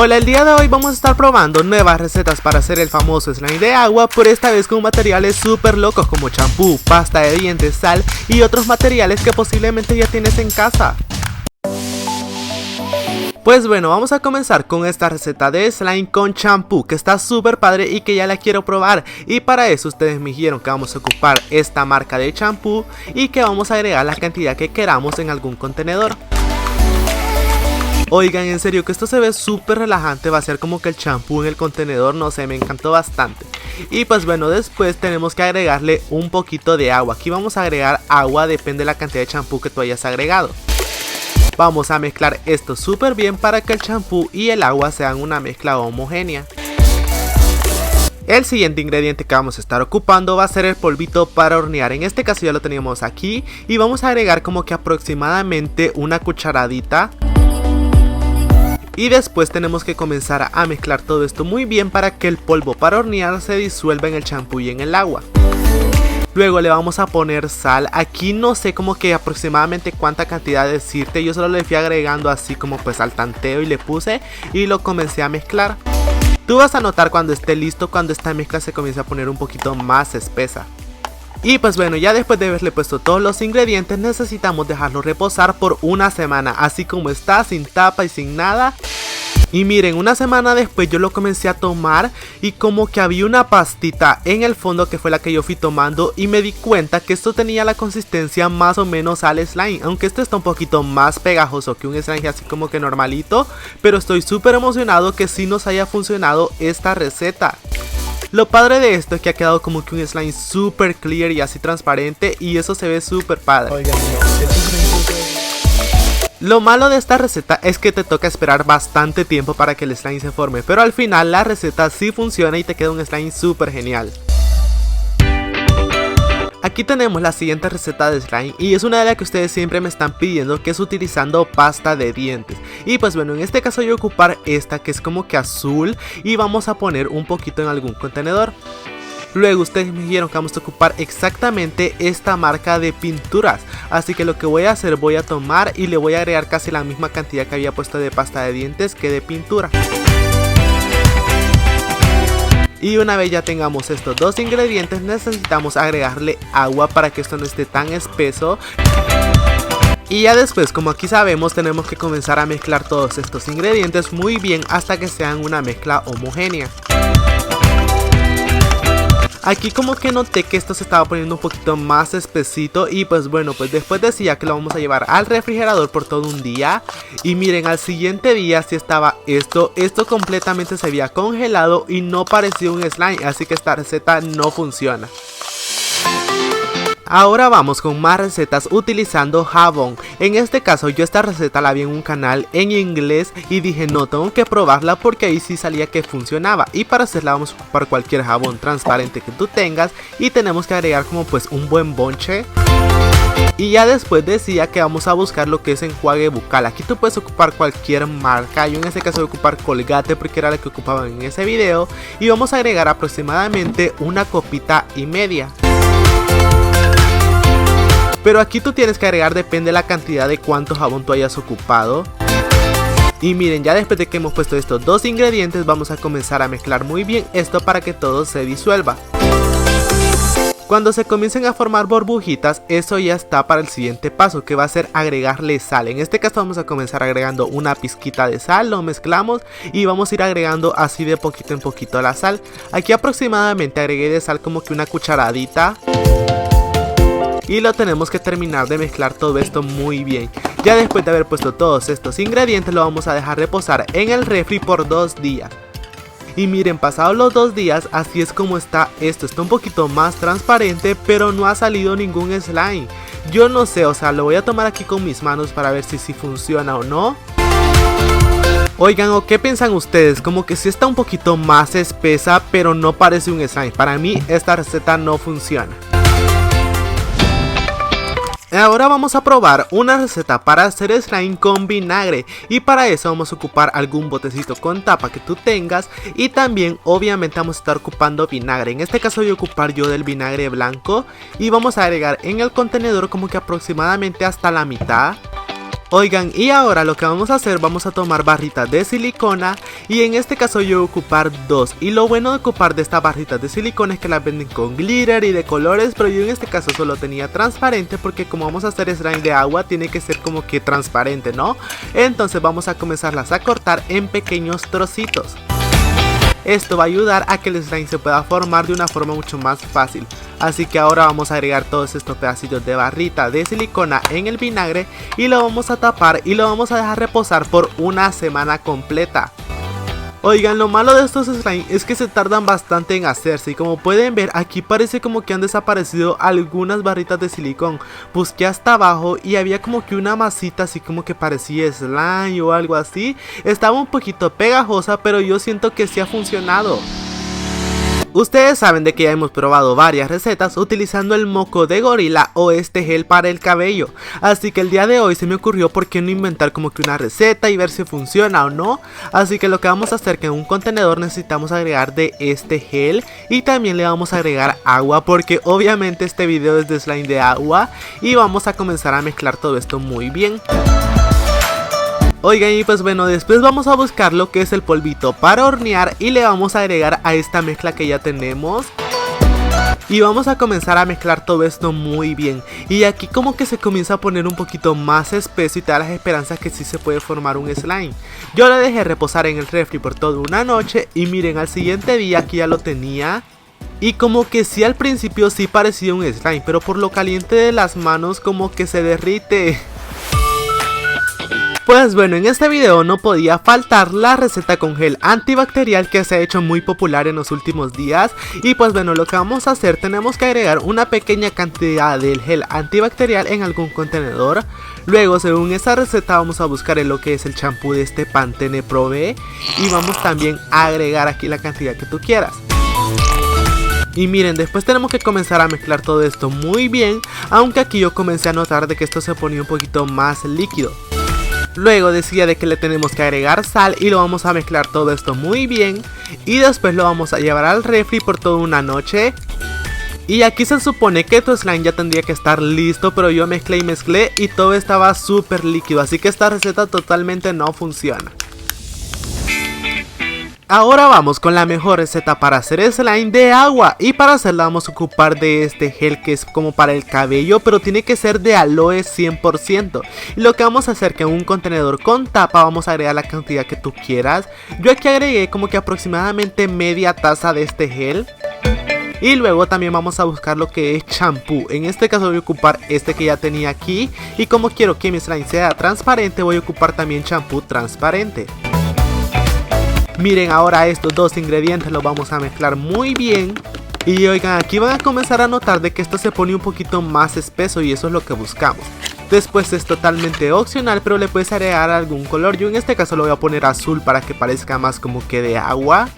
Hola, el día de hoy vamos a estar probando nuevas recetas para hacer el famoso slime de agua, pero esta vez con materiales súper locos como champú, pasta de dientes, sal y otros materiales que posiblemente ya tienes en casa. Pues bueno, vamos a comenzar con esta receta de slime con champú que está súper padre y que ya la quiero probar. Y para eso ustedes me dijeron que vamos a ocupar esta marca de champú y que vamos a agregar la cantidad que queramos en algún contenedor. Oigan, en serio que esto se ve súper relajante, va a ser como que el champú en el contenedor, no sé, me encantó bastante. Y pues bueno, después tenemos que agregarle un poquito de agua. Aquí vamos a agregar agua, depende de la cantidad de champú que tú hayas agregado. Vamos a mezclar esto súper bien para que el champú y el agua sean una mezcla homogénea. El siguiente ingrediente que vamos a estar ocupando va a ser el polvito para hornear. En este caso ya lo teníamos aquí y vamos a agregar como que aproximadamente una cucharadita. Y después tenemos que comenzar a mezclar todo esto muy bien para que el polvo para hornear se disuelva en el champú y en el agua. Luego le vamos a poner sal. Aquí no sé como que aproximadamente cuánta cantidad decirte. Yo solo le fui agregando así como pues al tanteo y le puse y lo comencé a mezclar. Tú vas a notar cuando esté listo, cuando esta mezcla se comienza a poner un poquito más espesa. Y pues bueno, ya después de haberle puesto todos los ingredientes necesitamos dejarlo reposar por una semana, así como está, sin tapa y sin nada. Y miren, una semana después yo lo comencé a tomar y como que había una pastita en el fondo que fue la que yo fui tomando y me di cuenta que esto tenía la consistencia más o menos al slime, aunque este está un poquito más pegajoso que un slime así como que normalito, pero estoy súper emocionado que sí nos haya funcionado esta receta. Lo padre de esto es que ha quedado como que un slime super clear y así transparente y eso se ve súper padre. Oigan, lo malo de esta receta es que te toca esperar bastante tiempo para que el slime se forme, pero al final la receta sí funciona y te queda un slime súper genial. Aquí tenemos la siguiente receta de slime y es una de las que ustedes siempre me están pidiendo, que es utilizando pasta de dientes. Y pues bueno, en este caso yo voy a ocupar esta que es como que azul y vamos a poner un poquito en algún contenedor. Luego ustedes me dijeron que vamos a ocupar exactamente esta marca de pinturas, así que lo que voy a hacer, voy a tomar y le voy a agregar casi la misma cantidad que había puesto de pasta de dientes que de pintura. Y una vez ya tengamos estos dos ingredientes necesitamos agregarle agua para que esto no esté tan espeso. Y ya después, como aquí sabemos, tenemos que comenzar a mezclar todos estos ingredientes muy bien hasta que sean una mezcla homogénea. Aquí como que noté que esto se estaba poniendo un poquito más espesito y pues bueno, pues después decía que lo vamos a llevar al refrigerador por todo un día. Y miren, al siguiente día sí estaba esto completamente se había congelado y no parecía un slime, así que esta receta no funciona. Ahora vamos con más recetas utilizando jabón. En este caso yo esta receta la vi en un canal en inglés y dije no, tengo que probarla porque ahí sí salía que funcionaba. Y para hacerla vamos a ocupar cualquier jabón transparente que tú tengas y tenemos que agregar como pues un buen bonche. Y ya después decía que vamos a buscar lo que es enjuague bucal. Aquí tú puedes ocupar cualquier marca. Yo en este caso voy a ocupar Colgate porque era la que ocupaban en ese video. Y vamos a agregar aproximadamente una copita y media. Pero aquí tú tienes que agregar, depende de la cantidad de cuánto jabón tú hayas ocupado. Y miren, ya después de que hemos puesto estos dos ingredientes vamos a comenzar a mezclar muy bien esto para que todo se disuelva. Cuando se comiencen a formar burbujitas, eso ya está para el siguiente paso, que va a ser agregarle sal. En este caso vamos a comenzar agregando una pizquita de sal, lo mezclamos y vamos a ir agregando así de poquito en poquito la sal. Aquí aproximadamente agregué de sal como que una cucharadita. Y lo tenemos que terminar de mezclar todo esto muy bien. Ya después de haber puesto todos estos ingredientes lo vamos a dejar reposar en el refri por 2 días. Y miren, pasados los 2 días así es como está esto. Está un poquito más transparente pero no ha salido ningún slime. Yo no sé, o sea, lo voy a tomar aquí con mis manos para ver si funciona o no. Oigan, ¿o qué piensan ustedes? Como que sí está un poquito más espesa pero no parece un slime. Para mí esta receta no funciona. Ahora vamos a probar una receta para hacer slime con vinagre y para eso vamos a ocupar algún botecito con tapa que tú tengas y también obviamente vamos a estar ocupando vinagre. En este caso voy a ocupar yo del vinagre blanco y vamos a agregar en el contenedor como que aproximadamente hasta la mitad. Oigan, y ahora lo que vamos a hacer, vamos a tomar barritas de silicona y en este caso yo voy a ocupar 2. Y lo bueno de ocupar de estas barritas de silicona es que las venden con glitter y de colores, pero yo en este caso solo tenía transparente porque como vamos a hacer slime de agua tiene que ser como que transparente, ¿no? Entonces vamos a comenzarlas a cortar en pequeños trocitos. Esto va a ayudar a que el slime se pueda formar de una forma mucho más fácil. Así que ahora vamos a agregar todos estos pedacitos de barrita de silicona en el vinagre y lo vamos a tapar y lo vamos a dejar reposar por una semana completa. Oigan, lo malo de estos slime es que se tardan bastante en hacerse y como pueden ver aquí parece como que han desaparecido algunas barritas de silicón. Busqué hasta abajo y había como que una masita así como que parecía slime o algo así. Estaba un poquito pegajosa, pero yo siento que sí ha funcionado. Ustedes saben de que ya hemos probado varias recetas utilizando el moco de gorila o este gel para el cabello. Así que el día de hoy se me ocurrió por qué no inventar como que una receta y ver si funciona o no. Así que lo que vamos a hacer es que en un contenedor necesitamos agregar de este gel y también le vamos a agregar agua porque obviamente este video es de slime de agua y vamos a comenzar a mezclar todo esto muy bien. Oigan, y pues bueno, después vamos a buscar lo que es el polvito para hornear y le vamos a agregar a esta mezcla que ya tenemos. Y vamos a comenzar a mezclar todo esto muy bien. Y aquí como que se comienza a poner un poquito más espeso y te da las esperanzas que sí se puede formar un slime. Yo lo dejé reposar en el refri por toda una noche y miren, al siguiente día aquí ya lo tenía. Y como que sí, al principio sí parecía un slime, pero por lo caliente de las manos como que se derrite. Pues bueno, en este video no podía faltar la receta con gel antibacterial que se ha hecho muy popular en los últimos días. Y pues bueno, lo que vamos a hacer, tenemos que agregar una pequeña cantidad del gel antibacterial en algún contenedor. Luego, según esa receta, vamos a buscar en lo que es el champú de este Pantene Pro V. Y vamos también a agregar aquí la cantidad que tú quieras. Y miren, después tenemos que comenzar a mezclar todo esto muy bien, aunque aquí yo comencé a notar de que esto se ponía un poquito más líquido. Luego decía de que le tenemos que agregar sal y lo vamos a mezclar todo esto muy bien. Y después lo vamos a llevar al refri por toda una noche. Y aquí se supone que tu slime ya tendría que estar listo, pero yo mezclé y mezclé y todo estaba súper líquido. Así que esta receta totalmente no funciona. Ahora vamos con la mejor receta para hacer slime de agua. Y para hacerla vamos a ocupar de este gel que es como para el cabello, pero tiene que ser de aloe 100%. Y lo que vamos a hacer es que en un contenedor con tapa vamos a agregar la cantidad que tú quieras. Yo aquí agregué como que aproximadamente media taza de este gel. Y luego también vamos a buscar lo que es champú. En este caso voy a ocupar este que ya tenía aquí. Y como quiero que mi slime sea transparente, voy a ocupar también champú transparente. Miren, ahora estos dos ingredientes los vamos a mezclar muy bien. Y oigan, aquí van a comenzar a notar de que esto se pone un poquito más espeso y eso es lo que buscamos. Después es totalmente opcional, pero le puedes agregar algún color. Yo en este caso lo voy a poner azul para que parezca más como que de agua.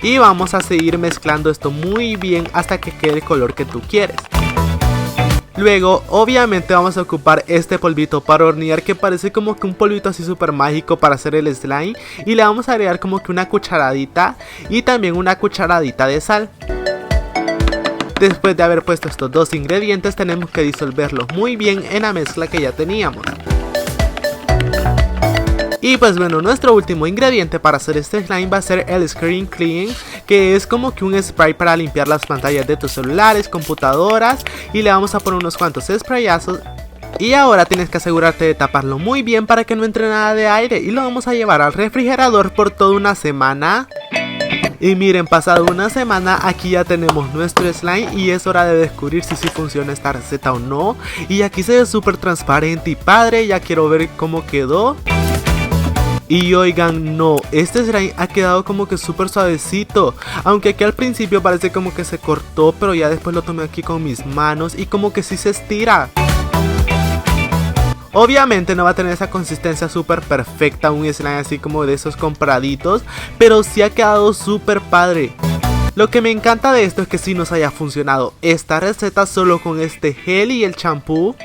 Y vamos a seguir mezclando esto muy bien hasta que quede el color que tú quieres. Luego, obviamente vamos a ocupar este polvito para hornear que parece como que un polvito así súper mágico para hacer el slime. Y le vamos a agregar como que una cucharadita y también una cucharadita de sal. Después de haber puesto estos dos ingredientes tenemos que disolverlos muy bien en la mezcla que ya teníamos. Y pues bueno, nuestro último ingrediente para hacer este slime va a ser el Screen Clean, que es como que un spray para limpiar las pantallas de tus celulares, computadoras. Y le vamos a poner unos cuantos sprayazos. Y ahora tienes que asegurarte de taparlo muy bien para que no entre nada de aire. Y lo vamos a llevar al refrigerador por toda una semana. Y miren, pasado una semana aquí ya tenemos nuestro slime y es hora de descubrir si sí funciona esta receta o no. Y aquí se ve súper transparente y padre, ya quiero ver cómo quedó. Y oigan, no, este slime ha quedado como que súper suavecito. Aunque aquí al principio parece como que se cortó, pero ya después lo tomé aquí con mis manos y como que sí se estira. Obviamente no va a tener esa consistencia súper perfecta, un slime así como de esos compraditos, pero sí ha quedado súper padre. Lo que me encanta de esto es que sí nos haya funcionado esta receta solo con este gel y el champú.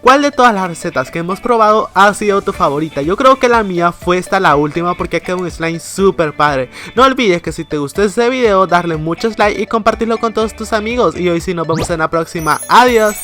¿Cuál de todas las recetas que hemos probado ha sido tu favorita? Yo creo que la mía fue esta, la última, porque ha quedado un slime súper padre. No olvides que si te gustó este video, darle muchos likes y compartirlo con todos tus amigos. Y hoy sí nos vemos en la próxima. Adiós.